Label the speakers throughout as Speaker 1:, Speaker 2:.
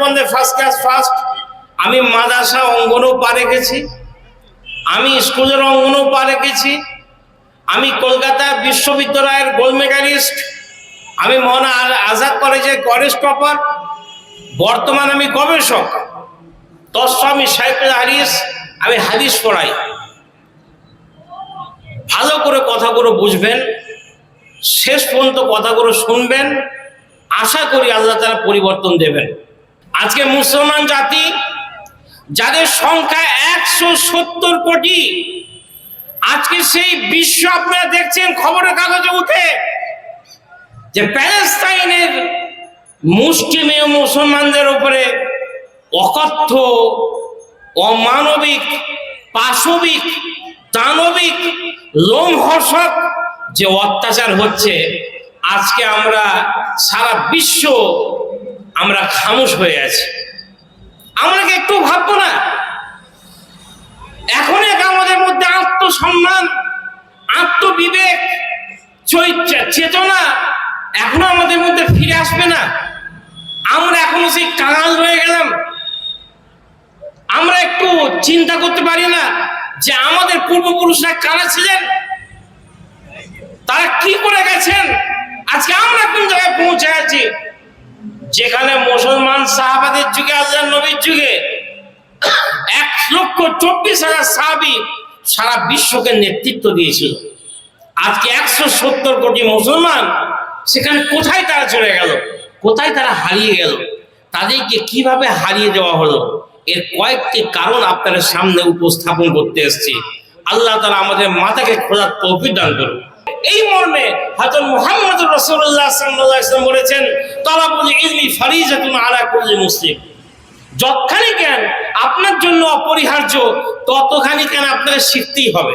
Speaker 1: বন্ধে first class first. আমি মাদ্রাসা অঙ্গনও পা রেখেছি, আমি স্কুলের অঙ্গনও পা রেখেছি, আমি কলকাতা বিশ্ববিদ্যালয়ের গোল্ড মেডালিস্ট, আমি মহানা আজাদ কলেজের কলেজ টপার, বর্তমান আমি গবেষক। আমি সাইফুল হাদিস, আমি হাদিস পড়াই। ভালো করে কথাগুলো বুঝবেন, শেষ পর্যন্ত কথাগুলো শুনবেন, আশা করি আল্লাহ তাআলা পরিবর্তন দেবেন। আজকে মুসলমান জাতি যাদের সংখ্যা 170 কোটি, আজকে সেই বিশ্ব আপনারা দেখছেন খবরের কাগজে উঠে যে প্যালেস্তাইনের মুসলিম মুসলমানদের উপরে অকথ্য, অমানবিক, পাশবিক, দানবিক, লোমহর্ষক যে অত্যাচার হচ্ছে, আজকে আমরা সারা বিশ্ব আমরা খামোশ হয়ে আছি। আমরা কি একটু ভাববো না? এখন আমাদের মধ্যে আত্মসম্মান, আত্মবিবেক, চেতনা এখনো আমাদের মধ্যে ফিরে আসবে না? আমরা এখনো সেই কাঙাল রয়ে গেলাম। আমরা একটু চিন্তা করতে পারি না যে আমাদের পূর্বপুরুষরা কারা ছিলেন, তারা কি করে গেছেন, আজকে আমরা কোন জায়গায় পৌঁছে আছি। যেখানে মুসলমান সাহাবাদের যুগে, আল্লাহর নবীর যুগে 1,24,000 সাহাবী সারা বিশ্বকে নেতৃত্ব দিয়েছিল। আজকে 170 কোটি মুসলমান, সেখানে কোথায় তারা চলে গেল, কোথায় তারা হারিয়ে গেল, তাদেরকে কিভাবে হারিয়ে দেওয়া হলো, এর কয়েকটি কারণ আপনাদের সামনে উপস্থাপন করতে এসেছি। আল্লাহ তাআলা আমাদের মাথাকে খোলার তৌফিক দান করুন। এই মর্মে হযরত মুহাম্মদুর রাসূলুল্লাহ সাল্লাল্লাহু আলাইহি ওয়াসাল্লাম বলেছেন, তালাবুল ইলমি ফারিজাতুন আলা কুল্লি মুসলিম। যতখানি জ্ঞান আপনার জন্য অপরিহার্য, ততখানি জ্ঞান আপনাকে শিখতেই হবে।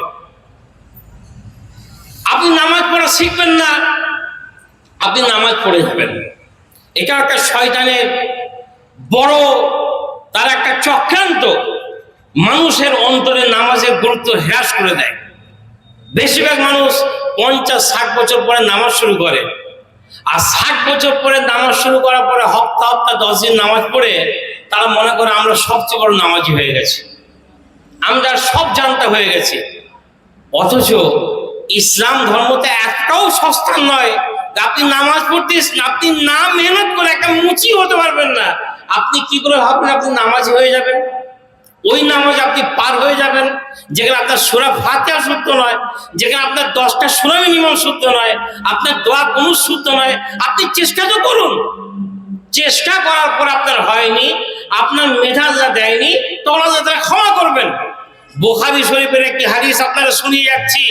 Speaker 1: আপনি নামাজ পড়া শিখবেন না, আপনি নামাজ পড়ে যাবেন। এটা একটা শয়তানের বড়, তার একটা চক্রান্ত, মানুষের অন্তরে নামাজের গুরুত্ব হ্রাস করে দেয়। বেশিরভাগ মানুষ 50-60 বছর পরে নামাজ শুরু করে, আর 60 বছর পরে নামাজ শুরু করার পরে হপ্তা 10 দিন নামাজ পড়ে তারা মনে করে আমরা সবচেয়ে বড় নামাজি হয়ে গেছি, আমরা সব জানতা হয়ে গেছি। অথচ ইসলাম ধর্মতে একটাও সস্তা নয়। আপনি নামাজ পড়তে, আপনি না মেহনত করে একটা মুচি হতে পারবেন না। আপনি কি করে ভাববেন আপনি নামাজি হয়ে যাবেন? ওই নামাজ আপনি পার হয়ে যাবেন যেখানে আপনার সূরা ফাতিহা সূত্র নয়, যেখানে আপনার 10টা সূরা মিনিমাম সূত্র নয়, আপনার দোয়া কোনো সূত্র নয়। আপনি চেষ্টা তো করুন, চেষ্টা করার পর আপনার হয়নি, আপনার মেধা আল্লাহ দেয়নি, তখন আল্লাহ তাআলা ক্ষমা করবেন। বুখারী শরীফের একটি হাদিস আপনারা শুনিয়ে যাচ্ছি,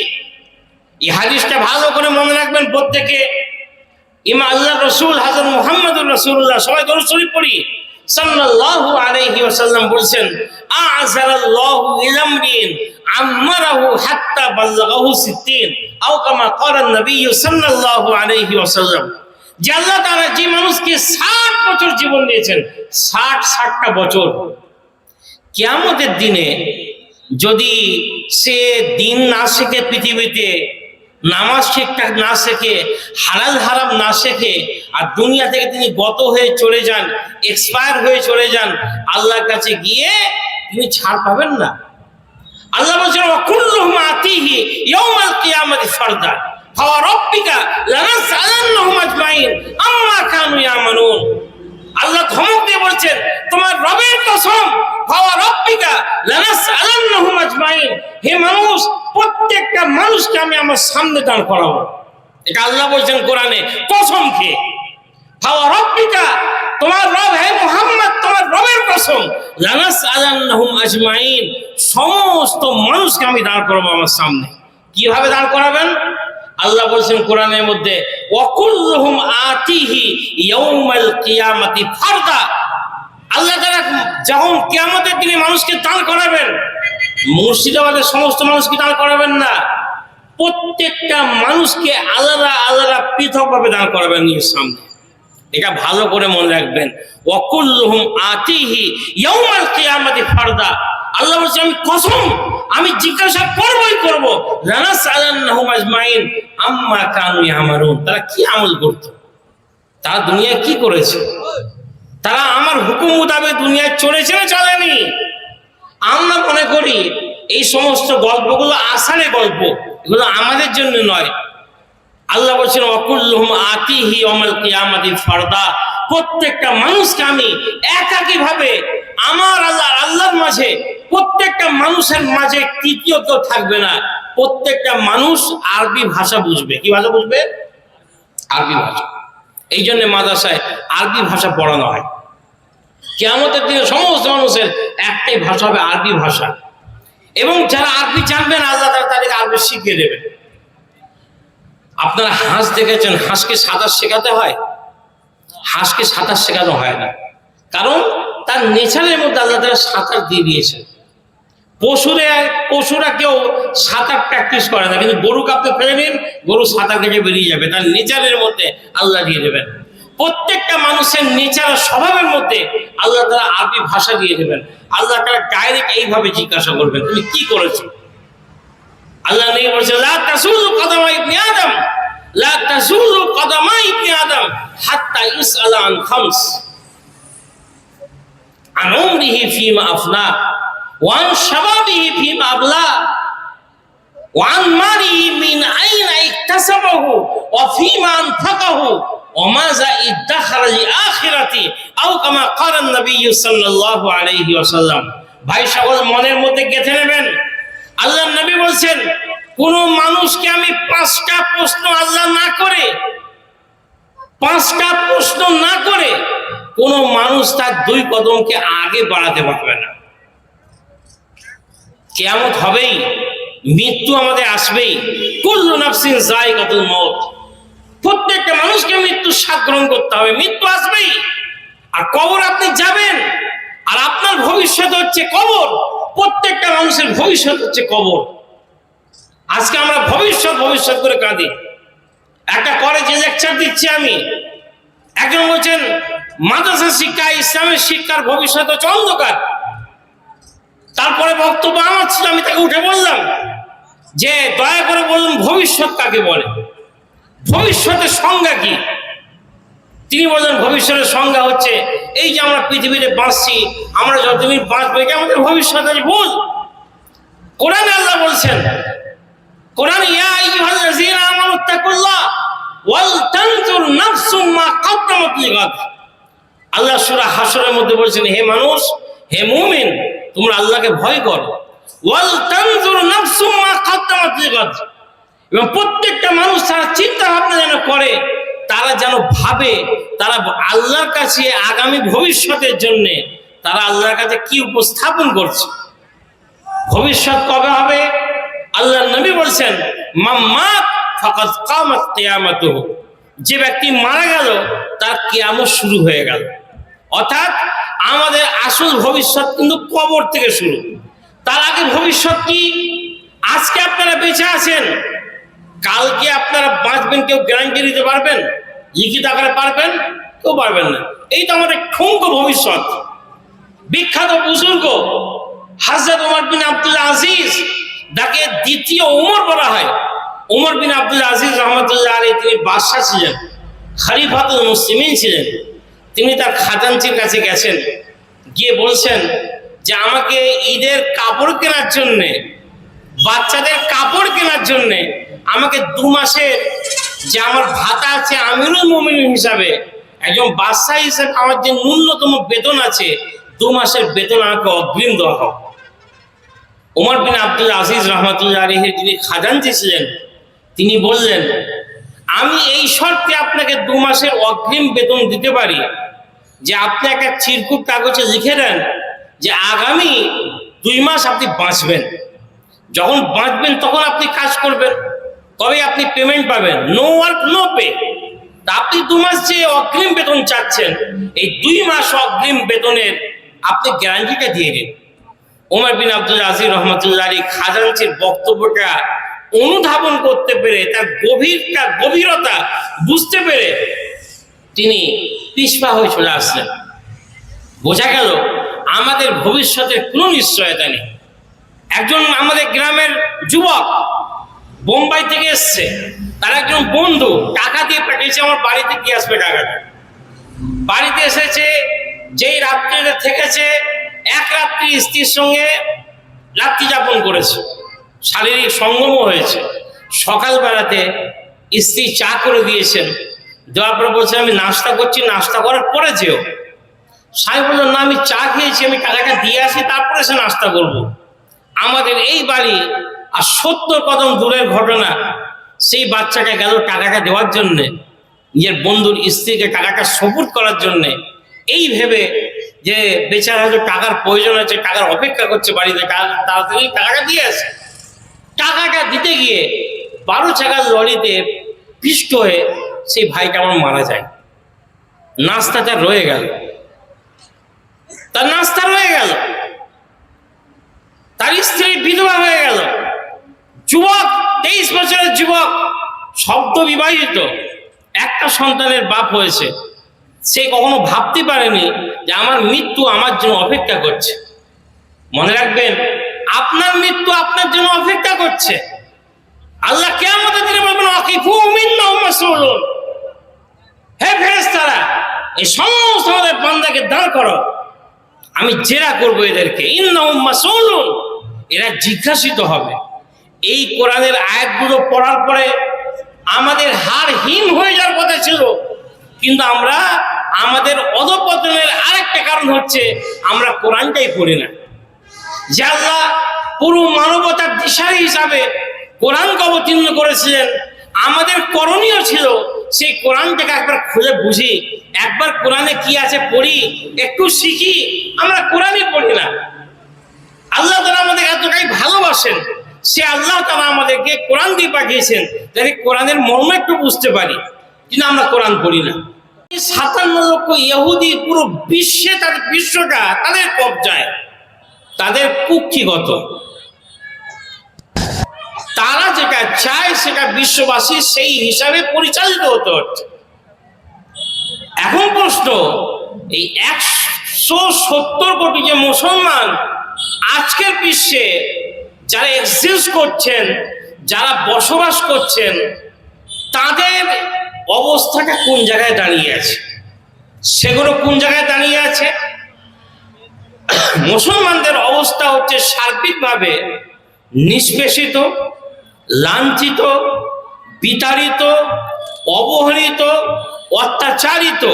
Speaker 1: এই হাদিসটা ভালো করে মনে রাখবেন প্রত্যেকে। ইমাম আল্লাহ রাসূল হযরত মুহাম্মদুর রাসূলুল্লাহ, সবাই দরুদ শরীফ পড়ি, সাল্লাল্লাহু আলাইহি ওয়াসাল্লাম বলছেন, আ'যারাল্লাহু ইলামরিন আমারাহু হাত্তা বাল্লাগাহু 60 আও কামা ক্বালা নবী সাল্লাল্লাহু আলাইহি ওয়াসাল্লাম। যে আল্লাহ তাআলা যে মানুষকে 60 বছর জীবন দিয়েছেন, 60টা বছর, কিয়ামতের দিনে যদি সে দিন না শেখে, পৃথিবীতে নামাজ ঠিকঠাক না শেখে, হালাল হারাম না শেখে, আর দুনিয়া থেকে তিনি গত হয়ে চলে যান, এক্সপায়ার হয়ে চলে যান, আল্লাহর কাছে গিয়ে তিনি ছাড় পাবেন না। আল্লাহ বলেছেন, ওয়াকুল্লুহুম আতিহি ইয়াউমাল কিয়ামাতি ফারদা ফাওয়া রাব্বিকা লানাসআলান্নাহুম আজমাইন আম্মা কানু ইয়ামালুন। আল্লাহ ধমক দিয়ে বলছেন, তোমার রবের কসম, ফাওয়া রাব্বিকা লানাসআলান্নাহুম আজমাইন, হে মানুষ, প্রত্যেকটা মানুষকে আমি আমার সামনে দাঁড় করাবো। এটা আল্লাহ বলছেন কোরআনে, কসম খেয়ে। ফাওয়া রাব্বিকা, তোমার রব, হে মুহাম্মদ, তোমার রবের কসম, লানাসআলান্নাহুম আজমাইন, সমস্ত মানুষকে আমি দাঁড় করাবো আমার সামনে। কিভাবে দাঁড় করাবেন? আল্লাহ বলছেন কোরআনের মধ্যে, ওয়াকুল্লুহুম আতিহি ইয়াউমাল কিয়ামাতি ফারদা। আল্লাহ তাআলা যখন কিয়ামতের দিনে মানুষকে দাঁড় করাবেন, মুর্শিদাবাদের সমস্ত মানুষকে দাঁড় করাবেন না, প্রত্যেকটা মানুষকে আলাদা আলাদা পৃথকভাবে দাঁড় করাবেন নিজের সামনে। এটা ভালো করে মনে রাখবেন, ওয়াকুল্লুহুম আতিহি ইয়াউমাল কিয়ামাতি ফারদা। আল্লাহ বলছে, আমি কসম, আমি জিজ্ঞাসা করবই করব, লানাসআলান্নাহুম আজমাইন আম্মা কানু ইয়ামালুন, তারা কি আমল করত, তারা দুনিয়ায় কি করেছে। তারা আমার হুকুম মোতাবেক দুনিয়ায় চলেছে না চলেনি? আমরা মনে করি এই সমস্ত গল্পগুলো আষাঢ়ে গল্প, এগুলো আমাদের জন্য নয়। আল্লাহ বলছেন ওয়াকুল্লুহুম আতিহি ইয়াউমাল কিয়ামাতি ফারদা, প্রত্যেকটা মানুষকে আমি একাকী ভাবে আমার আল্লাহর মাঝে, প্রত্যেকটা মানুষের মাঝে তৃতীয় কেউ থাকবে না। প্রত্যেকটা মানুষ আরবি ভাষা বুঝবে। কি ভাষা বুঝবে? আরবি ভাষা। এই জন্য মাদ্রাসায় আরবি ভাষা পড়ানো হয়। কিয়ামতের দিনে সমস্ত মানুষের একটাই ভাষা হবে আরবি ভাষা, এবং যারা আরবি জানবেন আল্লাহ তাআলা তাদেরকে আরবি শিখিয়ে দেবেন। আপনারা হাঁস দেখেছেন, হাঁসকে সাঁতার শেখাতে হয়? হাঁসকে সাঁতার শেখানো হয় না, কারণ তার নেচারের মধ্যে আল্লাহ তাআলা সাঁতার দিয়ে দিয়েছেন। পশুরা কেউ সাঁতার প্র্যাকটিস করে না, কিন্তু গরুকে আপনি ফেলে নিন, গরু সাঁতার কেটে বেরিয়ে যাবে, তার নেচারের মধ্যে আল্লাহ দিয়ে দেবেন। প্রত্যেকটা মানুষের নেচার স্বভাবের মধ্যে আল্লাহ তাআলা আরবি ভাষা দিয়ে দেবেন। আল্লাহ তাআলা ডাইরেক্ট এইভাবে জিজ্ঞাসা করবেন, তুমি কি করেছো? আল্লাহ নবী বলেছেন লা তাসুলু কদামা ইবনি আদম, লা তাসুলু কদামা ইবনি আদম হাত্তা ইসআলা আন খামস, আন উমরিহি ফীমা আফনা, ওয়া আন শাবাবিহি ফীমা আবলা, ওয়া আন মালিহি মিন আইনা ইকতাসাবাহু ওয়া ফীমা আনফাকাহু ওয়া মাযা ইদ্দাখারা লিআখিরাতি আও কামা ক্বালা নবী সাল্লাল্লাহু আলাইহি ওয়াসাল্লাম। ভাই সকল মনের মধ্যে গেঁথে নেবেন, আল্লাহ নবী বলছেন কোন মানুষকে আমি পাঁচটা প্রশ্ন না করে কোন মানুষ তার দুই কদমকে আগে বাড়াতে পারবে না। কিয়ামত হবেই, মৃত্যু আমাদের আসবেই। কুল্লু নাফসিন যায়িকাতুল মউত, প্রত্যেকটা মানুষকে মৃত্যু স্বাদ গ্রহণ করতে হবে, মৃত্যু আসবেই। আর কবর আপনি যাবেন, আর আপনার ভবিষ্যৎ হচ্ছে কবর। প্রত্যেকটা মানুষের ভবিষ্যৎ হচ্ছে কবর। আজকে আমরা ভবিষ্যৎ করে কাঁদি। একটা কলেজে লেকচার দিচ্ছি আমি, একজন বলছেন মাদ্রাসা শিক্ষা, ইসলামের শিক্ষার ভবিষ্যৎ হচ্ছে অন্ধকার। তারপরে বক্তব্য আমার ছিল, আমি তাকে উঠে বললাম যে দয়া করে বলুন ভবিষ্যৎ কাকে বলে, ভবিষ্যতের সংজ্ঞা কি? তিনি বললেন ভবিষ্যতের সংজ্ঞা হচ্ছে এই যে আমরা পৃথিবীতে বাঁচছি, আমরা যতদিন বাঁচবো এটা আমাদের ভবিষ্যৎ আছে। ভুল। কোরআনে আল্লাহ বলছেন, কোরআন ইয়া আইয়ুহাল্লাযীনা আমানু তাকুল্লাহ ওয়াল তানজুর নাফসুম মা কদ্দামাত লিগাদ। আল্লাহ সূরা হাশরের মধ্যে বলছেন হে মানুষ, হে মুমিন, তোমরা আল্লাহকে ভয় করো। ওয়াল তানজুর নাফসুম মা কদ্দামাত লিগাদ, এবং প্রত্যেকটা মানুষ তারা চিন্তা ভাবনা যেন করে, তারা যেন ভাবে তারা আল্লাহর কাছে আগামী ভবিষ্যতের জন্য তারা আল্লাহর কাছে কি উপস্থাপন করছে। ভবিষ্যৎ কবে হবে? আল্লাহ নবী বলছেন মাম্মাত ফাকাদ কামাত কিয়ামাতুহু, যে ব্যক্তি মারা গেল তার কিয়ামত শুরু হয়ে গেল। অর্থাৎ আমাদের আসল ভবিষ্যৎ কিন্তু কবর থেকে শুরু। তার আগে ভবিষ্যৎ কি? আজকে আপনারা বেঁচে আছেন, কালকে আপনারা বাঁচবেন কেউ গ্যারান্টি দিতে পারবেন? লিখিত আকারে পারবেন? কেউ পারবেন না। এই তো আমাদের ঠুনকো ভবিষ্যৎ। বিখ্যাত বুজুর্গ হযরত ওমর বিন আব্দুল আজিজ, যাকে দ্বিতীয় ওমর বলা হয়, ওমর বিন আব্দুল আজিজ রহমতুল্লাহ আলাইহি, তিনি বাদশা ছিলেন, খলিফাতুল মুসলিমিন ছিলেন। তিনি তার খাজানচির কাছে গেছেন, গিয়ে বলছেন যে আমাকে ঈদের কাপড় কেনার জন্যে, বাচ্চাদের কাপড় কেনার জন্যে আমাকে 2 মাসের যে আমার ভাতা আছে আমিরুল মুমিনিন হিসাবে, একজন বাদশা হিসেবে আমার যে ন্যূনতম বেতন আছে, 2 মাসের বেতন আমাকে অগ্রিম দেওয়া হোক। ওমর বিন আব্দুল আজিজ রহমতুল্লাহ আলাইহি, যিনি খাজানচি ছিলেন, তিনি বললেন আমি এই শর্তে আপনাকে 2 মাসের অগ্রিম বেতন দিতে পারি যে আপনি একটা চিরকুট কাগজে লিখে দেন যে আগামী 2 মাস আপনি বাঁচবেন, যখন বাঁচবেন তখন আপনি কাজ করবেন, তবে আপনি পেমেন্ট পাবেন। No work no pay. তা আপনি 2 মাস যে অগ্রিম বেতন চাচ্ছেন, এই 2 মাস অগ্রিম বেতনের আপনি গ্যারান্টিটা দিয়ে দিন। ওমর বিন আব্দুল আজিজ রহমতুল্লাহ আলাইহি খাজানচির বক্তব্যটা অনুধাবন করতে পেরে, তার গভীরতা বুঝতে পেরে তিনি পিছপা হয়ে চলে আসলেন। বোঝা গেল আমাদের ভবিষ্যতের কোনো নিশ্চয়তা নেই। একজন আমাদের গ্রামের যুবক বোম্বাই থেকে এসছে, তার একজন বন্ধু টাকা দিয়ে পাঠিয়েছে আমার বাড়িতে দিয়ে আসবে টাকাটা। বাড়িতে এসেছে, যেই রাত্রিতে থেকেছে, এক রাত্রি স্ত্রীর সঙ্গে রাত্রি যাপন করেছে, শারীরিক সঙ্গমও হয়েছে। সকালবেলাতে স্ত্রী চা করে দিয়েছেন, দেওয়ার পরে বলছে আমি নাস্তা করছি, নাস্তা করার পরে যেও। স্বামী বললেন না, আমি চা খেয়েছি, আমি টাকাটা দিয়ে আসি, তারপরে সে নাস্তা করব। আমাদের এই বাড়ি আর 70 কদম দূরের ঘটনা, সেই বাচ্চাটা গেল টাকাটা দেওয়ার জন্যে, নিজের বন্ধুর স্ত্রীকে টাকাটা সবুর করার জন্যে, এই ভেবে যে বেচারা হয়তো টাকার প্রয়োজন আছে, টাকার অপেক্ষা করছে বাড়িতে, তাড়াতাড়ি টাকাটা দিয়ে আসে। টাকাটা দিতে গিয়ে 12 চাকার লরিতে পিষ্ট হয়ে সেই ভাইটা আমার মারা যায়। নাস্তাটা রয়ে গেল, তার নাস্তা রয়ে গেল, তার স্ত্রী বিধবা হয়ে গেল। যুবক, 23 বছরের যুবক, সদ্য বিবাহিত, একটা সন্তানের বাপ হয়েছে। সে কখনো ভাবতে পারেনি যে আমার মৃত্যু আমার জন্য অপেক্ষা করছে। মনে রাখবেন, আপনার মৃত্যু আপনার জন্য অপেক্ষা করছে। আল্লাহ কিয়ামতের দিনে বলবেন ওয়াকিফু মিন্নাহুম মাসউলুন, হে ফেরেশতারা, এই সমস্ত আমাদের বান্দাকে দাঁড় করো, আমি জেরা করবো এদেরকে। ইন্নাহুম মাসউলুন, এরা জিজ্ঞাসিত হবে। এই কোরআনের আয়াতগুলো পড়ার পরে আমাদের হাড় হিম হয়ে যাওয়ার কথা ছিল, কিন্তু আমরা আমাদের অধঃপতনের আরেকটা কারণ হচ্ছে আমরা কোরআনটাই পড়ি না। যে আল্লাহ পুরো মানবতার দিশারি হিসাবে কোরআনকে অবতীর্ণ করেছিলেন, আমাদের করণীয় ছিল সেই কোরআনটাকে একবার খুঁজে বুঝি, একবার কোরআনে কি আছে পড়ি, একটু শিখি। আমরা কোরআনই পড়ি না। আল্লাহ তাআলা আমাদের এতটাই ভালোবাসেন, সে আল্লাহ তাআলা আমাদেরকে কোরআন দিয়ে পাঠিয়েছেন যাতে কোরআনের মর্ম একটু বুঝতে পারি, কিন্তু আমরা কোরআন পড়ি না। 57 লক্ষ ইহুদি পুরো বিশ্বে, তাদের বিশ্বটা তাদের কবজায়, তাদের কুক্ষিগত। তারা যেটা চায় সেটা বিশ্ববাসী সেই হিসাবে পরিচালিত হতে হচ্ছে। এখন প্রশ্ন, এই 170 কোটি যে মুসলমান আজকের বিশ্বে যারা এক্সিস্ট করছেন, যারা বসবাস করছেন, তাদের অবস্থাটা কোন জায়গায় দাঁড়িয়ে আছে? সেগুলো কোন জায়গায় দাঁড়িয়ে আছে? মুসলমানদের অবস্থা হচ্ছে সার্বিকভাবে নিষ্পেষিত, লাঞ্ছিত, বিতাড়িত, অবহেলিত, অত্যাচারিত,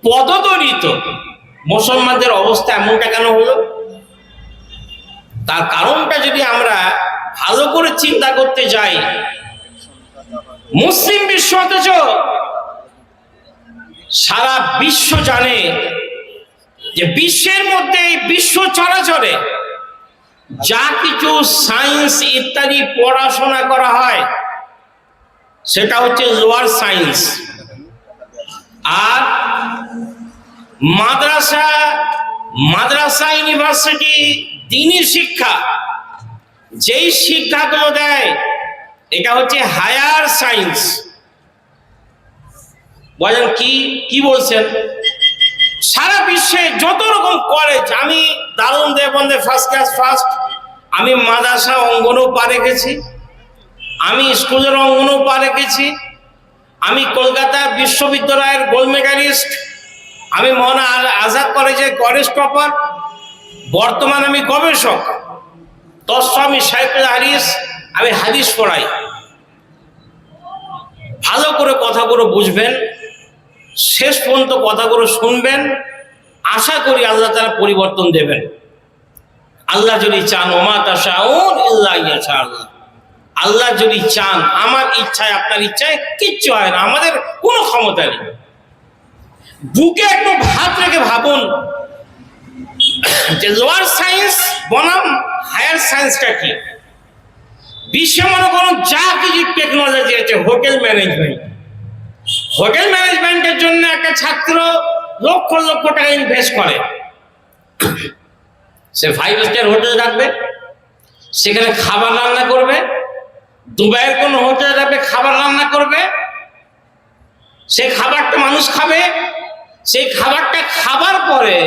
Speaker 1: পদদলিত। মুসলমানদের অবস্থা এমনটা কেন হলো? তার কারণটা যদি আমরা ভালো করে চিন্তা করতে যাই, মুসলিম বিশ্ব অথচ সারা বিশ্ব জানে যে বিশ্বের মধ্যে, বিশ্ব চরাচরে যা কিছু সায়েন্স ইত্যাদি পড়াশোনা করা হয় সেটা হচ্ছে লোয়ার সায়েন্স। আর মাদ্রাসা, ইউনিভার্সিটি, দ্বীনি শিক্ষা, যেই শিক্ষাগুলো দেয় এটা হচ্ছে হায়ার সায়েন্স। বলেন কি বলছেন? সারা বিশ্বে যত রকম কলেজ, আমি দারুণ দেবন্দে ফার্স্ট ক্লাস ফার্স্ট, আমি মাদ্রাসা অঙ্গনও পা রেখেছি, আমি স্কুলের অঙ্গনও পা রেখেছি, আমি কলকাতা বিশ্ববিদ্যালয়ের গোল্ড মেডালিস্ট, আমি মৌলানা আজাদ কলেজের কলেজ টপার, বর্তমান আমি গবেষক, আমি শাইখুল হাদিস, আমি হাদিস পড়াই। ভালো করে কথাগুলো বুঝবেন, শেষ পর্যন্ত কথাগুলো শুনবেন, আশা করি আল্লাহ তাআলা পরিবর্তন দেবেন। আল্লাহ যদি চান, ওমা তাশাউন ইল্লা ইয়াশা আল্লাহ, আল্লাহ যদি চান, আমার ইচ্ছায় আপনার ইচ্ছায় কিচ্ছু হয় না, আমাদের কোনো ক্ষমতা নেই। বুকে একটু ভাত রেখে ভাবুন যে লোয়ার সায়েন্স বনাম হায়ার সায়েন্সটা কি। বিশ্বে মনে করুন যা কিছু টেকনোলজি আছে, হোটেল ম্যানেজমেন্টের জন্য একটা ছাত্র লক্ষ লক্ষ টাকা ইনভেস্ট করে। সে 5 স্টার হোটেল রাখবে, সেখানে খাবার রান্না করবে, দুবাইয়ের কোনো হোটেল রাখবে, খাবার রান্না করবে, সেই খাবারটা মানুষ খাবে, সেই খাবারটা খাবার পরে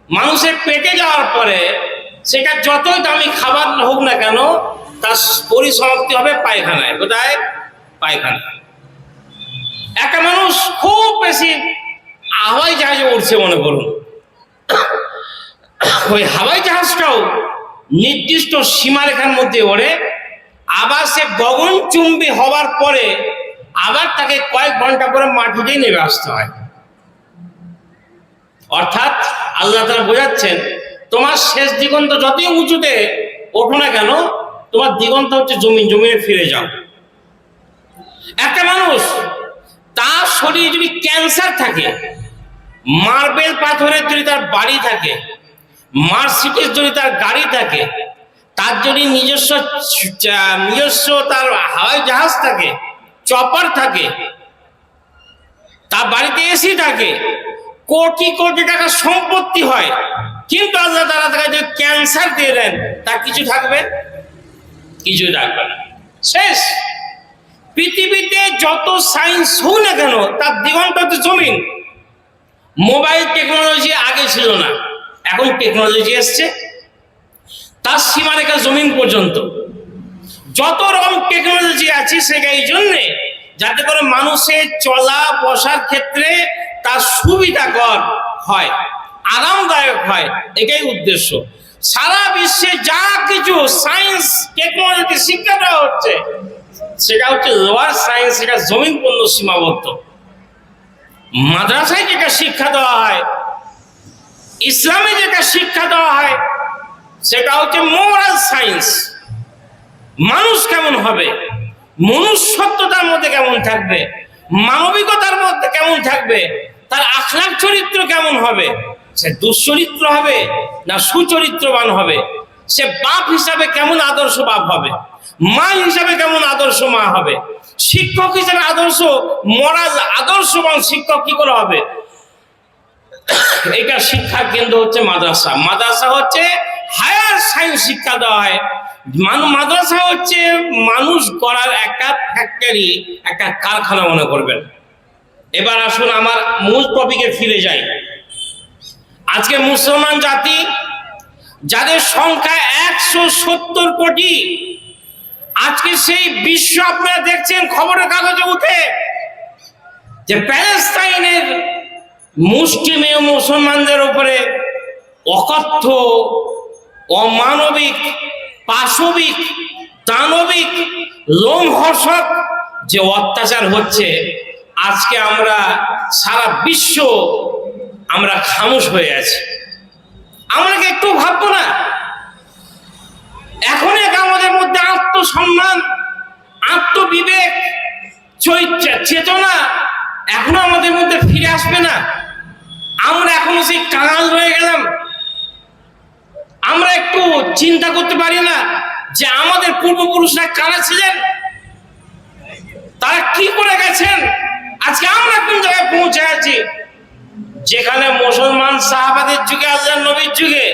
Speaker 1: মানুষের পেটে যাওয়ার পরে সেটা যতই দামি খাবার হোক না কেন, তার পরিসমাপ্তি হবে পায়খানায়। কোথায়? পায়খানায়। একটা মানুষ খুব বেশি হাওয়াই জাহাজে উঠছে মনে করুন, ওই হাওয়াই জাহাজটাও নির্দিষ্ট সীমারেখার মধ্যে ওড়ে, আবার সে গগনচুম্বী হওয়ার পরে আবার তাকে কয়েক ঘন্টা করে মাটিতেই নেমে আসতে হয়। অর্থাৎ আল্লাহ তাআলা বোঝাচ্ছেন, তোমার শেষ দিগন্ত যতই উঁচুতে ওঠো না কেন, তোমার দিগন্ত হচ্ছে জমিন, জমিনে ফিরে যাও। একটা মানুষ তার শরীরে যদি ক্যান্সার থাকে, মার্বেল পাথরের যদি তার বাড়ি থাকে, মার্সিডিজ যদি তার গাড়ি থাকে, তার যদি নিজস্ব তার হাওয়াই জাহাজ থাকে, চপার থাকে, তার বাড়িতে এসি থাকে, কোটি কোটি টাকা সম্পত্তি হয়, কিন্তু আল্লাহ তাআলা তাকে যদি ক্যান্সার দিয়ে দেন, তার কিছু থাকবে? কিছুই থাকবে না, শেষ। পৃথিবীতে যত সায়েন্স হোক না কেন, তার দিগন্ত তো জমিন। মোবাইল টেকনোলজি আগে ছিল না, এখন টেকনোলজি এসছে, তার সীমারেখা জমিন পর্যন্ত। যত রকম টেকনোলজি আছে সেটা এই জন্যে যাতে করে মানুষের চলা বসার ক্ষেত্রে তার সুবিধাকর হয়, আরামদায়ক হয়, এটাই উদ্দেশ্য। সারা বিশ্বে যা কিছু সায়েন্স টেকনোলজি শিক্ষা দেওয়া হচ্ছে সেটা হচ্ছে লোয়ার সায়েন্স, সেটা জমিন পর্যন্ত সীমাবদ্ধ। মাদ্রাসায় যেটা শিক্ষা দেওয়া হয়, ইসলামে যেটা শিক্ষা দেওয়া হয়, সেটা হচ্ছে মোরাল সায়েন্স। মানুষ কেমন হবে, মনুষ্যত্বতার মধ্যে কেমন থাকবে, মানবিকতার মধ্যে কেমন থাকবে, তার আখলাক চরিত্র কেমন হবে, সে দুশ্চরিত্র হবে না সুচরিত্রবান হবে, সে বাপ হিসাবে কেমন আদর্শ বাপ হবে, মা হিসাবে কেমন আদর্শ মা হবে, শিক্ষক হিসাবে আদর্শ মোরাল আদর্শবান শিক্ষক কি করে হবে। এটা শিক্ষার কেন্দ্র হচ্ছে মাদ্রাসা। মাদ্রাসা হচ্ছে হায়ার সায়েন্স শিক্ষা দেওয়া হয়। মাদ্রাসা হচ্ছে মানুষ গড়ার একটা ফ্যাক্টরি, একটা কারখানা মনে করবেন। এবার আসুন আমার মূল টপিকে ফিরে যাই। আজকে মুসলমান জাতি, যাদের সংখ্যা 170 কোটি, আজকে সেই বিশ্ব আপনারা দেখছেন খবরের কাগজে উঠে যে প্যালেস্তাইনের মুসলিম মুসলমানদের উপরে অকথ্য, অমানবিক, পাশবিক, দানবিক, লোমহর্ষক যে অত্যাচার হচ্ছে, আজকে আমরা সারা বিশ্ব আমরা খামোশ হয়ে আছি। আমরা কি একটু ভাববো না? এখন আমাদের মধ্যে আত্মসম্মান, আত্মবিবেক, চেতনা এখনো আমাদের মধ্যে ফিরে আসবে না? আমরা এখনো সেই কাঙাল রয়ে গেলাম। আমরা একটু চিন্তা করতে পারি না যে আমাদের পূর্বপুরুষরা কারা ছিলেন, তারা কি করে গেছেন, আজকে আমরা কোন জায়গায় পৌঁছে আছি। যেখানে মুসলমান সাহাবাদের যুগে, আল্লাহর নবীর যুগে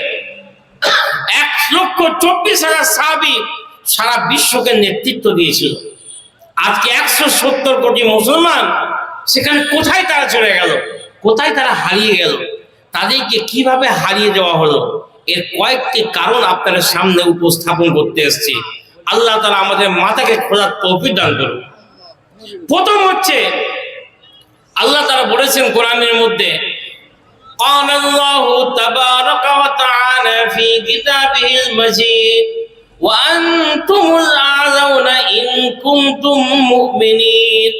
Speaker 1: 1,24,000 সাহাবী সারা বিশ্বকে নেতৃত্ব দিয়েছিল। আজকে 170 কোটি মুসলমান, সেখানে কোথায় তারা চলে গেল, কোথায় তারা হারিয়ে গেল, তাদেরকে কিভাবে হারিয়ে দেওয়া হলো, এর কয়েকটি কারণ আপনাদের সামনে উপস্থাপন করতে এসেছি। আল্লাহ তাআলা আমাদের মাথাকে খোলার তৌফিক দান করুন। প্রথম হচ্ছে, আল্লাহ তাআলা বলেছেন কোরআনের মধ্যে, قال الله تبارك وتعالى في كتابه المجيد وأنتم الأعلون إن كنتم مؤمنين।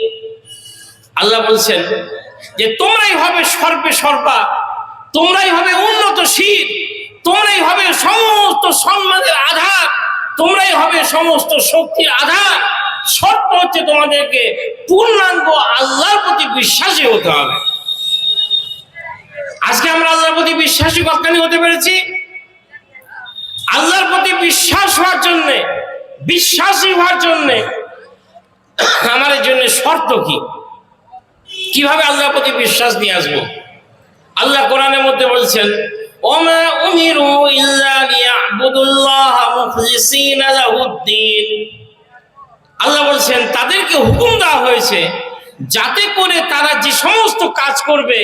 Speaker 1: আল্লাহ বলছেন যে তোমরাই হবে সর্বে সর্বা, তোমরাই হবে উন্নতশীল, তোমরাই হবে সমস্ত সম্মানের আধার, তোমরাই হবে সমস্ত শক্তির আধার। শর্ত হচ্ছে তোমাদেরকে পূর্ণাঙ্গ আল্লাহর প্রতি বিশ্বাসী হতে হবে। আজকে আমরা আল্লাহর প্রতি বিশ্বাসী কতখানি হতে পেরেছি? আল্লাহর প্রতি বিশ্বাসী হওয়ার জন্য আমাদের জন্য শর্ত কি? কিভাবে আল্লাহর প্রতি বিশ্বাস নিয়ে আসবো? আল্লাহ কোরআনের মধ্যে বলছেন, ওমা উমিরু ইল্লা লিয়াবুদুল্লাহ মুখলিসিনা লাহুদ্দিন। আল্লাহ বলছেন তাদেরকে হুকুম দেওয়া হয়েছে যাতে করে তারা যে সমস্ত কাজ করবে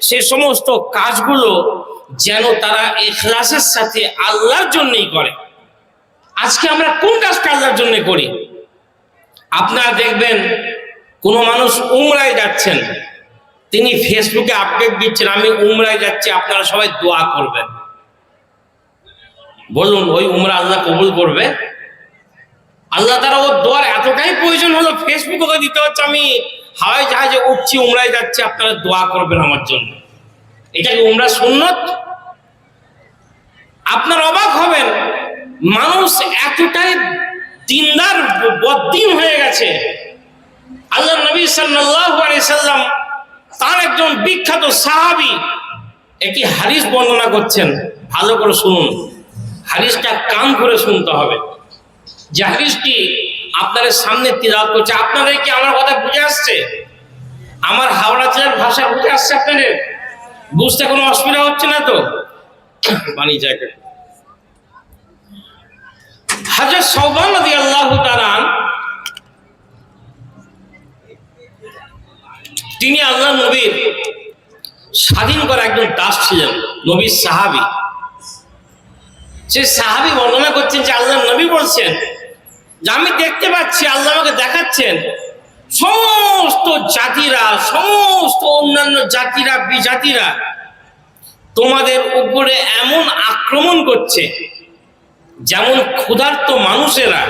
Speaker 1: সে সমস্ত কাজগুলো যেন তারা ইখলাসের সাথে আল্লাহর জন্যই করে। আজকে আমরা কোন কাজটা আল্লাহর জন্য করি? আপনারা দেখবেন কোন মানুষ উমরায় যাচ্ছেন, তিনি ফেসবুকে আপডেট দিচ্ছেন আমি উমরায় যাচ্ছি, আপনারা সবাই দোয়া করবেন। বলুন ওই উমরা আল্লাহ কবুল করবে? আল্লাহ তারা ওর দোয়ার এতটাই প্রয়োজন হলো, ফেসবুকে ওকে দিতে হচ্ছে আমি হাওয়াই জাহাজে উঠছি, উমরায় যাচ্ছি, আপনারা দোয়া করবেন আমার জন্য। এটা কি উমরা সুন্নত? আপনার অবাক হবেন, মানুষ এতটাই দিনদার বদ্দিন হয়ে গেছে। আল্লাহ নবী সাল্লাল্লাহু আলাইহি সাল্লাম তার একজন বিখ্যাত সাহাবী একটি হাদিস বর্ণনা করছেন, ভালো করে শুনুন, হাদিসটা কান করে শুনতে হবে। যে হাদিসটি আপনাদের সামনে তিলাওয়াত করছে, আপনাদের কি আমার কথা বুঝে আসছে? আমার হাওড়া জেলার ভাষা বুঝে আসছে আপনাদের? বুঝতে কোনো অসুবিধা হচ্ছে না তো? পানি জায়গা হযরত সাওবান রাদিয়াল্লাহু তাআলা তিনি আল্লাহ নবীর স্বাধীন করা একজন দাস ছিলেন, নবীর সাহাবী। সে সাহাবী বর্ণনা করছেন যে আল্লাহ নবী বলছেন যে আমি দেখতে পাচ্ছি, আল্লাহ আমাকে দেখাচ্ছেন, সমস্ত জাতিরা, সমস্ত অন্যান্য জাতিরা, বিজাতিরা তোমাদের উপরে এমন আক্রমণ করছে, যেমন ক্ষুধার্ত মানুষেরা,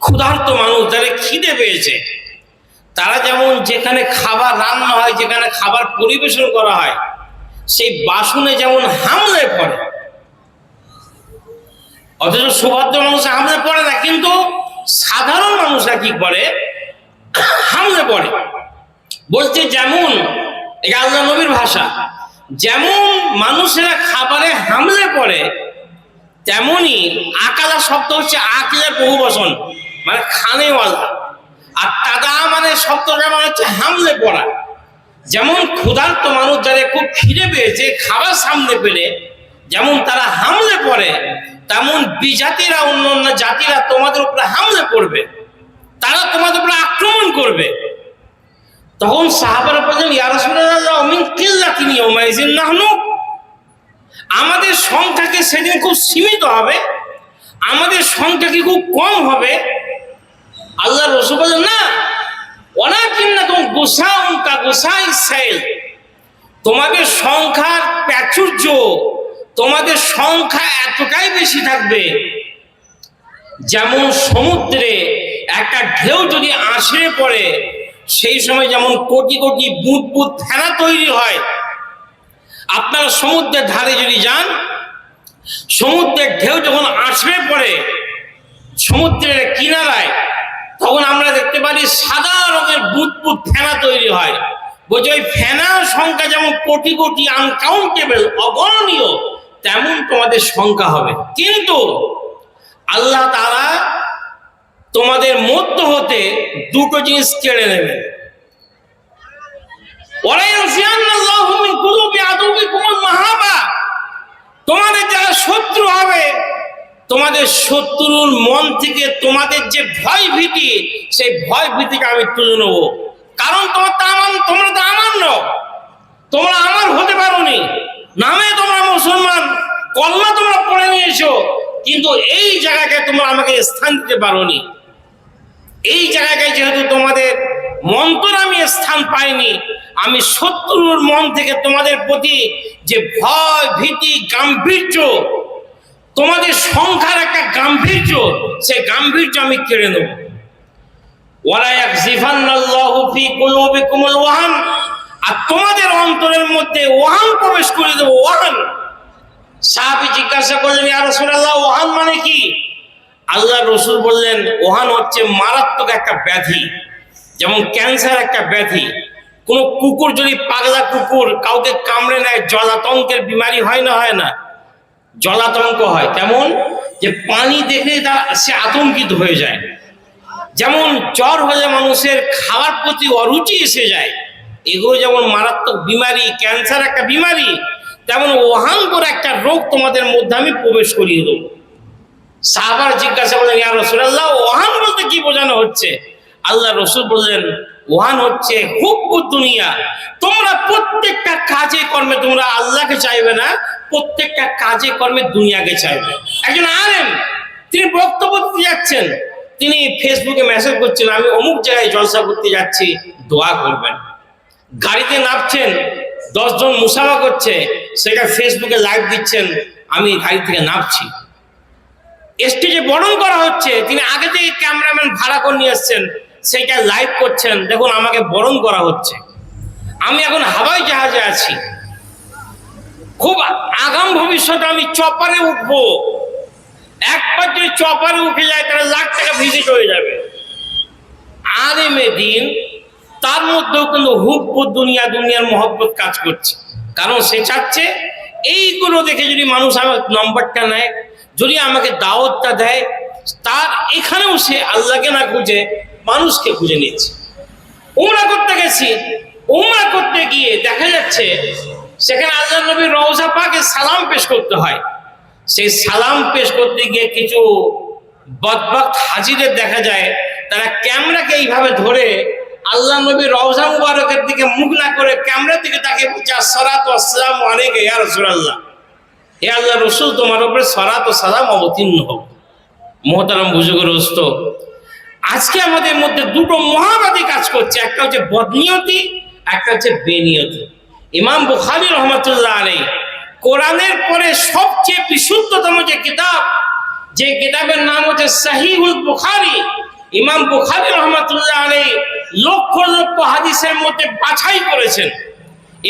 Speaker 1: ক্ষুধার্ত মানুষ যারা খিদে পেয়েছে, তারা যেমন যেখানে খাবার রান্না হয়, যেখানে খাবার পরিবেশন করা হয়, সেই বাসনে যেমন হামলে পড়ে, অথচ সুভদ্র মানুষ হামলে পড়ে না, কিন্তু সাধারণ মানুষরা কি করে? হামলে পড়ে। বলছে যেমন, এটা আল্লাহ নবীর ভাষা, যেমন মানুষেরা খাবারে হামলে পড়ে, তেমনি আকালা শব্দ হচ্ছে আকিলের বহু বচন, মানে খানেওয়ালা, আর তাদা মানে শব্দটা মানে হচ্ছে হামলে পড়া। যেমন ক্ষুধার্ত মানুষ যাদের খুব খিদে পেয়েছে, খাবার সামনে পেলে যেমন তারা হামলে পড়ে, তেমন বিজাতিরা, অন্য জাতিরা তোমাদের উপরে হামলে পড়বে, তারা তোমাদের উপরে আক্রমণ করবে। তখন সাহাবারা বললেন ইয়া রাসূলুল্লাহ মিন কিল্লাতিন ইয়াউমাইযিন নাহনু, আমাদের সংখ্যা কি সেদিন খুব সীমিত হবে? আমাদের সংখ্যা কি খুব কম হবে? আল্লাহ রাসূল বললেন না, ওয়ালাকিন্নাকুম গুসাউন কা গুসাইস সাইল, তোমাদের সংখ্যার প্রাচুর্য, তোমাদের সংখ্যা এতটাই বেশি থাকবে, যেমন সমুদ্রে একটা ঢেউ যদি আছড়ে পড়ে, সেই সময় যেমন কোটি কোটি বুঁদ বুঁদ ফেনা তৈরি হয়। আপনারা সমুদ্রের ধারে যদি যান, সমুদ্রের ঢেউ যখন আছড়ে পড়ে সমুদ্রের কিনারায়, তখন আমরা দেখতে পারি সাদা রঙের বুঁদ বুঁদ ফেনা তৈরি হয়। বলছে ওই ফেনার সংখ্যা যেমন কোটি কোটি, আনকাউন্টেবল, অগণনীয়, তেমন তোমাদের সংখ্যা হবে। কিন্তু আল্লাহ তাআলা তোমাদের মধ্য হতে দুটো জিনিস কেড়ে নেবেন। তোমাদের যারা শত্রু হবে, তোমাদের শত্রুর মন থেকে তোমাদের যে ভয় ভীতি, সেই ভয় ভীতিকে আমি তুলে নেবো। কারণ তোমরা তো আমার নও, তোমরা আমার হতে পারোনি, নামে তোমরা মুসলমান, কলমা তোমরা পড়ে নিয়েছো, কিন্তু এই জায়গায় তোমরা আমাকে স্থান দিতে পারোনি। এই জায়গায় যেহেতু তোমাদের মন্তর আমি স্থান পাইনি, আমি শত্রুর মন থেকে তোমাদের প্রতি যে ভয় ভীতি, গাম্ভীর্য, তোমাদের সংখ্যার একটা গাম্ভীর্য, সেই গাম্ভীর্য আমি কেড়ে নেব। ওয়ালা ইয়াকযিফান্নাল্লাহু ফী কুলুবিকুমুল ওয়াহান, আর তোমাদের অন্তরের মধ্যে ওয়াহান প্রবেশ করে দেব। ওয়াহান, সাহাবী জিজ্ঞাসা করলেন ইয়া রাসূলুল্লাহ ওয়াহান মানে কি? আল্লাহ রসুল বললেন ওহান হচ্ছে মারাত্মক একটা ব্যাধি, যেমন ক্যান্সার একটা ব্যাধি। কোন কুকুর যদি, পাগলা কুকুর কাউকে কামড়ে নেয়, জলাতঙ্কের বিমারি হয় না? হয় না? জলাতঙ্ক হয়। তেমন যে পানি দেখলে সে আতঙ্কিত হয়ে যায়। যেমন জ্বর হলে মানুষের খাওয়ার প্রতি অরুচি এসে যায়, এগুলো যেমন মারাত্মক বিমারি, ক্যান্সার একটা বিমারি, তেমন ওহান করে একটা রোগ তোমাদের মধ্যে আমি প্রবেশ করিয়ে দেব। সাহাবার জিজ্ঞাসা করলেন ইয়া রাসূলুল্লাহ ওহান বলতে কি বোঝানো হচ্ছে? আল্লাহ রসুল বললেন ওহান হচ্ছে হুব্বুদ দুনিয়া। তোমরা প্রত্যেকটা কাজে কর্মে তোমরা আল্লাহকে চাইবে না, প্রত্যেকটা কাজে কর্মে দুনিয়াকে চাইবে। একজন আলেম তিনি বক্তব্য দিতে যাচ্ছেন, তিনি ফেসবুকে মেসেজ করছেন আমি অমুক জায়গায় জলসা করতে যাচ্ছি, দোয়া করবেন। গাড়িতে নামছেন, 10 জন মুসাফা করছে, সেটা ফেসবুকে লাইভ দিচ্ছেন, আমি গাড়ি থেকে নামছি। স্টেজে বরণ করা হচ্ছে, তিনি আগে থেকে ক্যামেরাম্যান ভাড়া করে নিয়ে এসছেন, সেটা লাইভ করছেন, দেখুন আমাকে বরণ করা হচ্ছে। আমি এখন হাওয়াই জাহাজে আছি, খুব আগাম ভবিষ্যতে আমি চপারে উঠবো। একবার যদি চপারে উঠে যায় তাহলে লাখ টাকা ভিজিট হয়ে যাবে। আলেমে দিন তার মধ্যেও কিন্তু হুব্বুদ দুনিয়ার মহব্বত কাজ করছে, কারণ সে চাচ্ছে এইগুলো দেখে যদি মানুষ আমার নম্বরটা নেয়, যদি আমাকে দাওয়াতটা দেয়, তার এখানেও সে আল্লাহকে না খুঁজে মানুষকে খুঁজে নিচ্ছে। উমরা করতে গেছি, উমরা করতে গিয়ে দেখা যাচ্ছে সেখানে আল্লাহ নবীর রওজা পাকে সালাম পেশ করতে হয়। সেই সালাম পেশ করতে গিয়ে কিছু বদবক্ত হাজিদের দেখা যায়, তারা ক্যামেরাকে এইভাবে ধরে আল্লাহ নবীর রওজা মুবারকের দিকে মুখ না করে ক্যামেরার দিকে তাকিয়ে বলছে, আসসালাতু ওয়াসসালামু আলাইকা ইয়া রাসূলুল্লাহ, হে আল্লাহর রাসূল, তোমার উপরে সালাত ও সালাম অবতীর্ণ হোক। মুহতারাম বুজুর্গ দোস্ত, আজকে আমাদের মধ্যে দুটো মহাবাদী কাজ করছে, একটা হচ্ছে বদনিয়তি, একটা হচ্ছে বেনিয়তি। ইমাম বুখারী রহমাতুল্লাহ আলাইহি কোরআনের পরে সবচেয়ে বিশুদ্ধতম যে কিতাব, যে কিতাবের নাম হচ্ছে সহিহুল বুখারী, ইমাম বুখারী রহমাতুল্লাহ আলাইহি লক্ষ লক্ষ হাদিসের মধ্যে বাছাই করেছেন।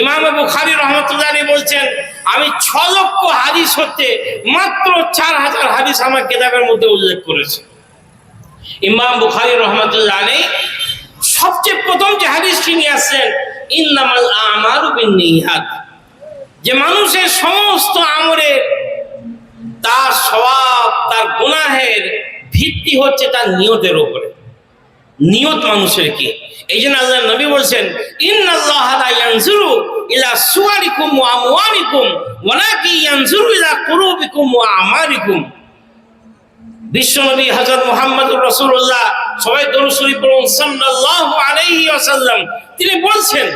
Speaker 1: ইমাম বুখারী রহমাতুল্লাহ আলাইহি বলছেন, আমি 6 লক্ষ হাদিস হতে মাত্র 4000 হাদিস আমার কিতাবের মধ্যে উল্লেখ করেছি। ইমাম বুখারী রহমাতুল্লাহ আলাইহি সবচেয়ে প্রথম যে হাদিসটি নিয়ে আসছেন, ইন্নামাল আমালু বিন্নিয়াত, যে মানুষের সমস্ত আমলের তার সওয়াব তার গুনাহের ভিত্তি হচ্ছে তার নিয়তের উপরে। নিয়ত মানুষের কি, এই জন্য আল্লাহ নবী বলছেন, ইন্নাল্লাহা লা ইয়ানজুরু ইলা সুওয়ারিকুম ওয়া আমওয়ালিকুম ওয়ালাকিন ইয়ানজুরু ইলা কুলুবিকুম ওয়া আমালিকুম। বিশ্বনবী হযরত মুহাম্মদুর রাসূলুল্লাহ, সবাই দরুদ শরীফ পড়ুন, সাল্লাল্লাহু আলাইহি ওয়াসাল্লাম, তিনি বলছেন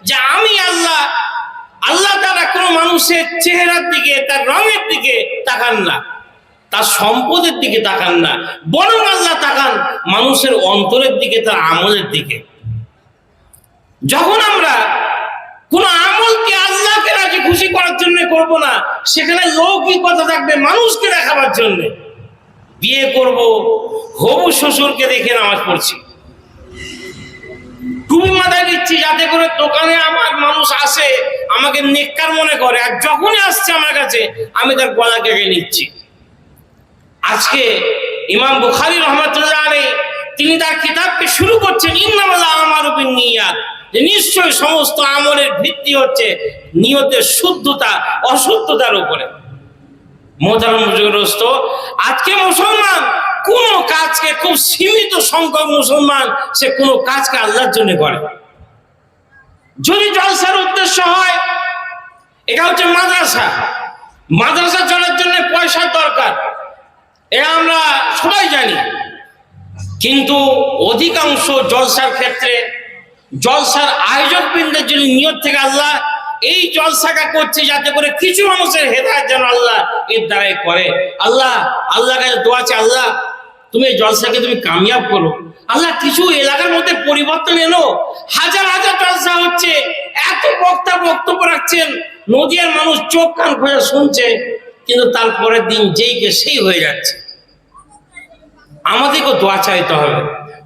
Speaker 1: যে আমি আল্লাহ তাআলা কোনো মানুষের চেহারার দিকে তার রঙের দিকে তাকান না, তার সম্পদের দিকে তাকান না, বরং আল্লাহ তাকান মানুষের অন্তরের দিকে, তার আমলের দিকে। যখন আমরা কোন আমলকে আল্লাহকে রাজি খুশি করার জন্য করব না, সেখানে লৌকিকতা থাকবে মানুষকে দেখাবার জন্য। বিয়ে করব, হবু শ্বশুরকে দেখে নামাজ পড়ছি, টুপি মাথায় দিচ্ছি যাতে করে দোকানে আমার মানুষ আসে আমাকে নেককার মনে করে, আর যখনই আসছে আমার কাছে আমি তার গলা কেটে নিচ্ছি। আজকে ইমাম বুখারী রহমাতুল্লাহ আলাইহি তিনি তার কিতাবকে শুরু করছেন, ইন্নামাল আমালু বিন্নিয়াত, যে নিশ্চয় সমস্ত আমলের ভিত্তি হচ্ছে নিয়তের শুদ্ধতা অশুদ্ধতার উপরে। মুহতারাম বুজুর্গদোস্ত, আজকে মুসলমান কোন কাজকে, খুব সীমিত সংখ্যক মুসলমান সে কোন কাজকে আল্লাহর জন্য করে। যদি জলসার উদ্দেশ্য হয়, এটা হচ্ছে মাদ্রাসা, মাদ্রাসা চলার জন্য পয়সার দরকার, এটা আমরা সবাই জানি। কিন্তু অধিকাংশ জলসার ক্ষেত্রে জলসার আয়োজক বৃন্দের যদি নিয়ত থেকে আল্লাহ এই জলসাটা করছে যাতে করে কিছু মানুষের হেদায়েত যেন আল্লাহ এর দ্বারাই করে। আল্লাহর কাছে দোয়া আছে, আল্লাহ তুমি এই জলসাকে তুমি কামিয়াব করো। আল্লাহ কিছু এলাকার মধ্যে পরিবর্তন এলো, হাজার হাজার জলসা হচ্ছে, এত বক্তা বক্তব্য রাখছেন, নদিয়ার মানুষ চোখ কান খোঁজা শুনছে, কিন্তু তারপরের দিন যেইকে সেই হয়ে যাচ্ছে। আমাদেরকে দোয়া চাইতে হবে,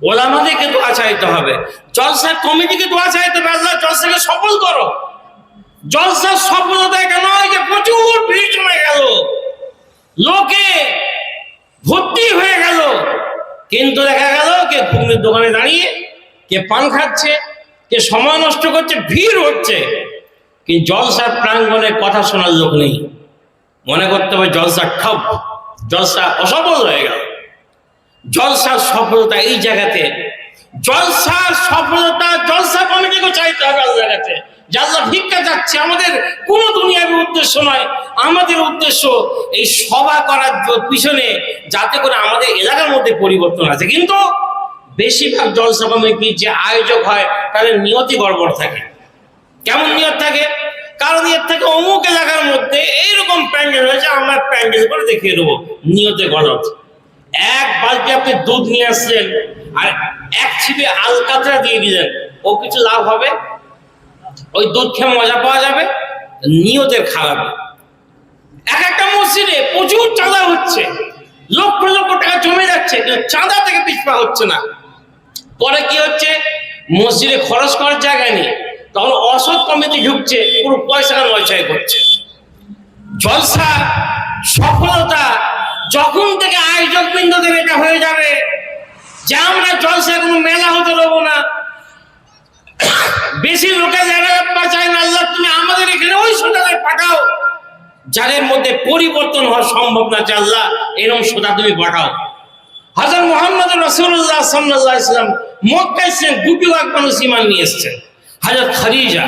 Speaker 1: ওলামাদেরকে দোয়া চাইতে হবে, জলসা কমিটিকে দোয়া চাইতে হবে, আল্লাহ জলসাকে সফল করো। জলসার সফলতা কেন হয় যে প্রচুর ভিড় জমে গেল, লোকে ভর্তি হয়ে গেল, কিন্তু দেখা গেল কে ঘুগনির দোকানে দাঁড়িয়ে, কে পান খাচ্ছে, কে সময় নষ্ট করছে, ভিড় হচ্ছে, কিন্তু জলসার প্রাঙ্গণে কথা শোনার লোক নেই। মনে করতে হবে জলসা ঠপ, জলসা অসফল হয়ে গেল। জলসার সফলতা এই জায়গাতে, জলসার সফলতা জলসা কমিটিকে চাইতে হবে আল্লাহর কাছে, যে আল্লাহ ভিক্ষা যাচ্ছে, আমাদের কোনো দুনিয়াবী উদ্দেশ্য নয়, আমাদের উদ্দেশ্য এই সভা করার পিছনে যাতে করে আমাদের এলাকার মধ্যে পরিবর্তন আছে। কিন্তু বেশিরভাগ জলসা কমিটি যে আয়োজক হয় তাদের নিয়তি গড়বড় থাকে। কেমন নিয়ত থাকে? কারণ নিয়ত থাকে অমুক এলাকার মধ্যে এইরকম প্যান্ডেল হয়েছে, আমরা প্যান্ডেল করে দেখিয়ে দেবো, নিয়তে গলত। এক বালতি আপনি দুধ নিয়ে আসলেন আর এক ছিপে আলকাতরা দিয়ে দিলেন, ও কিছু লাভ হবে? ওই দুধ খেয়ে মজা পাওয়া যাবে, নিয়তের খারাপ। এক একটা মসজিদে প্রচুর চাঁদা হচ্ছে, লক্ষ লক্ষ টাকা জমে যাচ্ছে, কিন্তু চাঁদা থেকে পিছপা হচ্ছে না। পরে কি হচ্ছে, মসজিদে খরচ করার জায়গা নেই, তখন অসৎ কমিটি ঢুকছে, পুরো পয়সা নয়ছয় করছে। জলসা সফলতা যখন থেকে আয়োজক বৃন্দদের এটা হয়ে যাবে যে আমরা জলসা কোনো মেলা হতে দেবো না, বেশি লোকে যারা চায় না, আল্লাহ তুমি আমাদের এখানে ওই সোদাদের পাঠাও যাদের মধ্যে পরিবর্তন হওয়া সম্ভব না, যে আল্লাহ এরকম সোদা তুমি পাঠাও। হযরত মুহাম্মদ রাসূলুল্লাহ সাল্লাল্লাহু আলাইহি ওয়াসাল্লাম মক্কায় ছিলেন, দুটি লাখ মানুষ ঈমান নিয়ে এসেছেন। হযরত খাদিজা,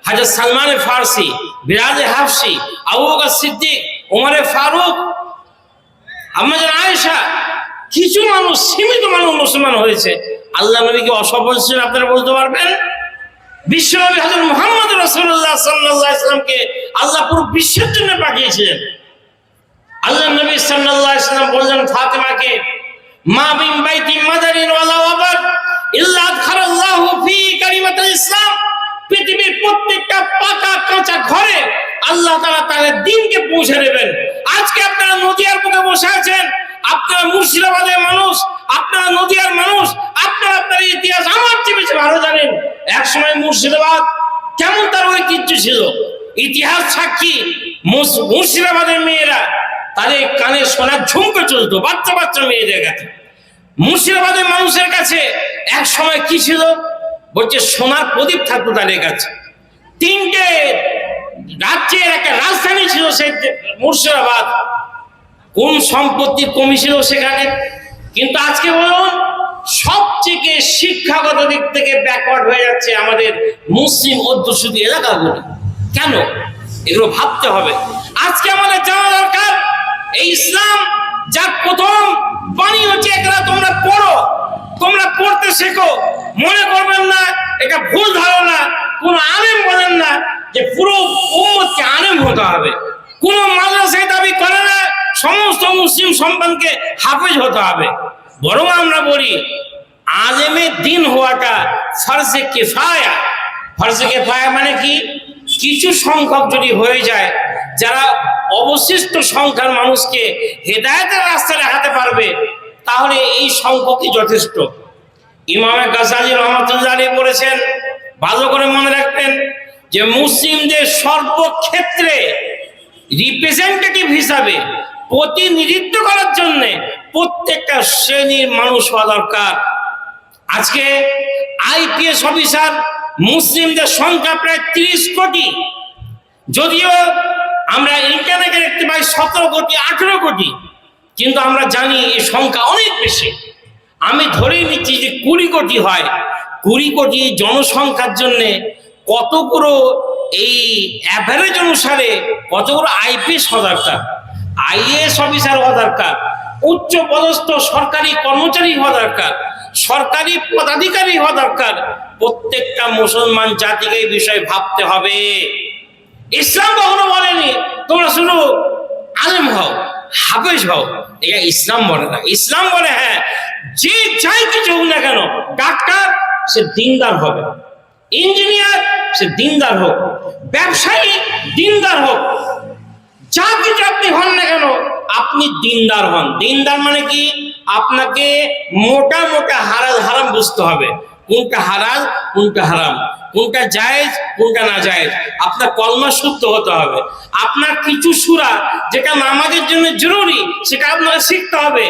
Speaker 1: হযরত সালমান ফারসি, বিলাল হাফসি, আবু বকর সিদ্দিক, ওমর ফারুক, আম্মা জান আয়েশা, কিছু মানুষ, সীমিত মানুষ মুসলমান হয়েছে। আল্লাহ নবীকে অসফল ছিলেন আপনারা বলতে পারবেন? বিশ্বনবী হযরত মুহাম্মদ রাসূলুল্লাহ সাল্লাল্লাহু আলাইহি ওয়াসাল্লামকে আল্লাহ পুরো বিশ্বের জন্য পাঠিয়েছিলেন। আল্লাহ নবী সাল্লাল্লাহু আলাইহি ওয়াসাল্লাম বললেন ফাতেমাকে, মা বিন বাইতি মাদারিন ওয়ালা ওয়াবাদ ইল্লা আদখালাল্লাহু ফি কালিমাতুল ইসলাম। পৃথিবীর প্রত্যেকটা পাকা কাঁচা ঘরে আল্লাহ তাআলা তার দ্বীনকে পৌঁছে দেবেন। আজকে আপনারা নদিয়ার বুকে বসে আছেন, আপনারা মুর্শিদাবাদের মানুষ, আপনারা নদিয়ার মানুষ, আপনারা আপনার ইতিহাস আমার চেয়ে বেশি ভালো জানেন। এক সময় মুর্শিদাবাদ কেমন তার ঐতিহ্য ছিল, ইতিহাস সাক্ষী। মুর্শিদাবাদের মেয়েরা তাদের কানে সোনার ঝুমকো চলতো, বাচ্চা বাচ্চা মেয়েদের কাছে। মুর্শিদাবাদের মানুষের কাছে এক সময় কি ছিল, বলছে সোনার প্রদীপ থাকতো তাদের কাছে। তিনটে রাজ্যের একটা রাজধানী ছিল সেই মুর্শিদাবাদ। কোন সম্পত্তির কমি ছিল সেখানে? কিন্তু আজকে বলুন, সবচেয়ে শিক্ষাগত দিক থেকে ব্যাকওয়ার্ড হয়ে যাচ্ছে আমাদের মুসলিম অধ্যুষিত এলাকাগুলি। কেন? এগুলো ভাবতে হবে। আজকে আমাদের জানা দরকার, এই ইসলাম যার প্রথম বাণী হচ্ছে একরা তোমরা পড়ো, তোমরা পড়তে শেখো। মনে করবেন না এটা ভুল ধারণা, কোন আলেম বলেন না যে পুরো উম্মতকে আলেম হতে হবে। কোন মাদ্রাসায় দাবি করে না সমস্ত মুসলিম সন্তানকে হাফেজ হতে হবে। বরং আমরা বলি আলেমে দিন হওয়াটা ফরজে কিফায়া। ফরজে কিফায়া মানে কি? কিছু সংখ্যক যদি হয়ে যায়, যারা অবশিষ্ট সংখ্যার মানুষকে হেদায়েতের রাস্তা দেখাতে পারবে, তাহলে এই সংখ্যকই যথেষ্ট। ইমামে গাজ্জালী রহমাতুল্লাহ আলাইহি বলেছেন, ভালো করে মনে রাখবেন, যে মুসলিমদের সর্বক্ষেত্রে রিপ্রেজেন্টেটিভ হিসাবে প্রতিনিধিত্ব করার জন্য প্রত্যেকটা শ্রেণীর মানুষ হওয়া দরকার। আজকে আইপিএস অফিসার মুসলিমদের সংখ্যা প্রায় 30 কোটি, যদিও আমরা ইন্টারনেটে দেখতে পাই 17 কোটি 18 কোটি, কিন্তু আমরা জানি এই সংখ্যা অনেক বেশি। আমি ধরেই নিচ্ছি যে 20 কোটি হয়। 20 কোটি জনসংখ্যার জন্য কতগুলো এই অ্যাভারেজ অনুসারে কতগুলো আইপিএস হওয়া দরকার, আইএএস অফিসার হওয়া দরকার, উচ্চ পদস্থ সরকারি কর্মচারী হওয়া দরকার, সরকারি পদাধিকারী হওয়া দরকার। প্রত্যেকটা মুসলমান জাতিকে এই বিষয়ে ভাবতে হবে। ইসলাম কখনো বলেনি তোমরা শুধু আলেম হও, হাফেজ হও, এটা ইসলাম বলে না। ইসলাম বলে হ্যাঁ, যে যাই কিছু হোক না কেন, ডাক্তার সে দিনদার হবে, ইঞ্জিনিয়ার সে দিনদার হোক, ব্যবসায়ী দিনদার হোক, যা কিছু আপনি হন না কেন আপনি দিনদার হন। দিনদার মানে কি? আপনাকে মোটা মোটা হালাল হারাম বুঝতে হবে, কোনটা হালাল কোনটা হারাম, কোনটা জায়েজ কোনটা না জায়েজ। আপনার কলমা শুদ্ধ হতে হবে। আপনার কিছু সূরা যেটা নামাজের জন্য জরুরি সেটা আপনাকে শিখতে হবে।